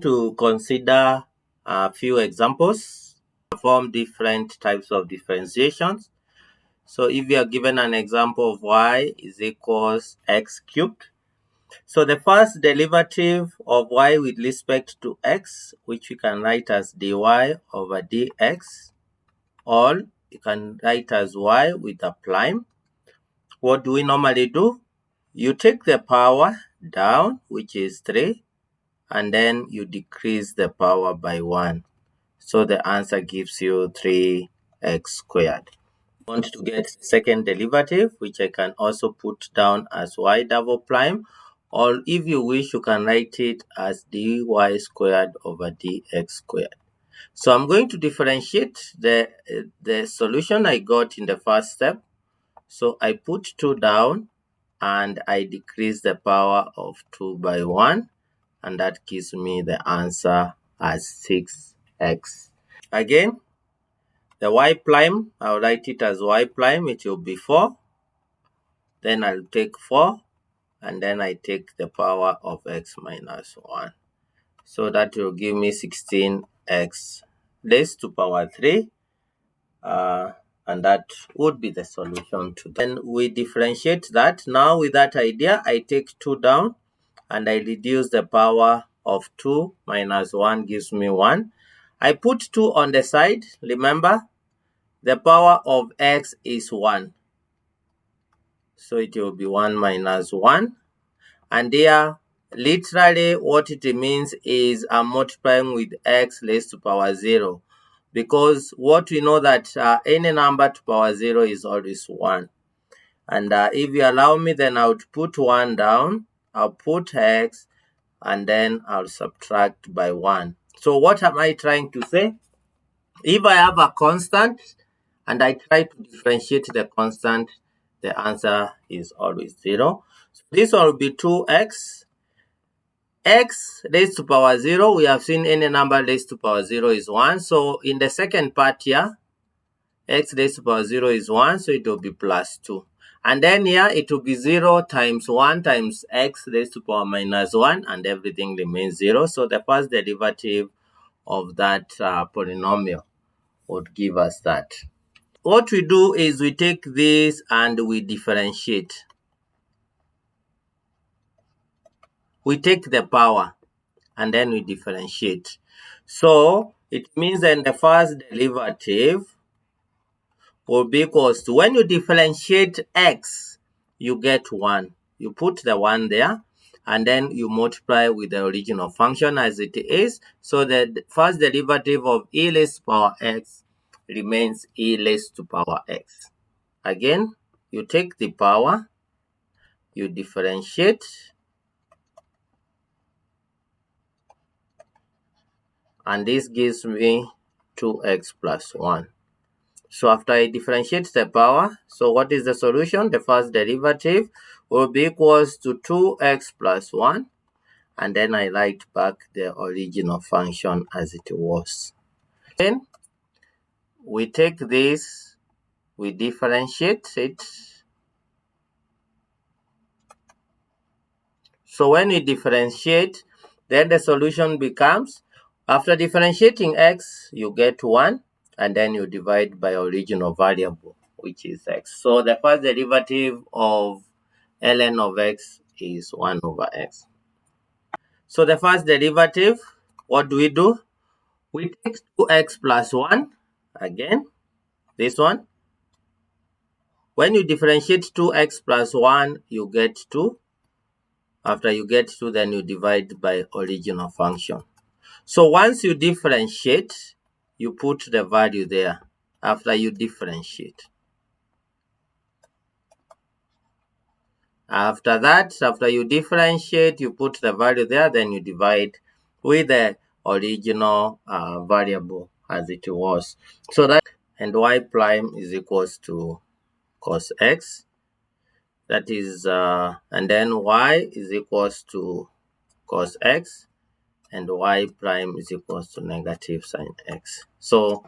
To consider a few examples, perform different types of differentiations. So if you are given an example of y is equals x cubed, so the first derivative of y with respect to x, which we can write as dy over dx, or you can write as y with a prime. What do we normally do? You take the power down, which is 3, and then you decrease the power by 1. So the answer gives you 3x squared. Want to get second derivative, which I can also put down as y double prime, or if you wish, you can write it as dy squared over dx squared. So I'm going to differentiate the solution I got in the first step. So I put 2 down and I decrease the power of 2 by 1, and that gives me the answer as 6x. Again, the y prime, I'll write it as y prime, it will be 4. Then I'll take 4, and then I take the power of x minus 1. So that will give me 16x raised to power 3. And that would be the solution to that. Then we differentiate that. Now with that idea, I take 2 down, and I reduce the power of 2 minus 1 gives me 1. I put 2 on the side. Remember, the power of x is 1. So it will be 1 minus 1. And there, literally what it means is I'm multiplying with x raised to power 0. Because what we know that any number to power 0 is always 1. And if you allow me, then I would put 1 down. I'll put x, and then I'll subtract by 1. So what am I trying to say? If I have a constant and I try to differentiate the constant, the answer is always 0. So this will be 2x. X raised to power 0, we have seen any number raised to power 0 is 1. So in the second part here, x raised to power 0 is 1, so it will be plus 2. And then here, it will be 0 times 1 times x raised to power minus 1, and everything remains 0. So the first derivative of that polynomial would give us that. What we do is we take this and we differentiate. We take the power and then we differentiate. So it means then the first derivative will be equals to, when you differentiate x, you get 1. You put the 1 there, and then you multiply with the original function as it is. So the first derivative of e raised to power x remains e raised to power x. Again, you take the power, you differentiate, and this gives me 2x plus 1. So after I differentiate the power, so what is the solution? The first derivative will be equals to 2x plus 1. And then I write back the original function as it was. Then we take this, we differentiate it. So when we differentiate, then the solution becomes, after differentiating x, you get 1, and then you divide by original variable, which is x. So the first derivative of ln of x is 1 over x. So the first derivative, what do? We take 2x plus 1, again, this one. When you differentiate 2x plus 1, you get 2. After you get 2, then you divide by original function. So once you differentiate, you put the value there after you differentiate. After that, after you differentiate, you put the value there, then you divide with the original variable as it was. So that, and y prime is equals to cos x. That is, and then y is equals to cos x, and y prime is equals to negative sine x. So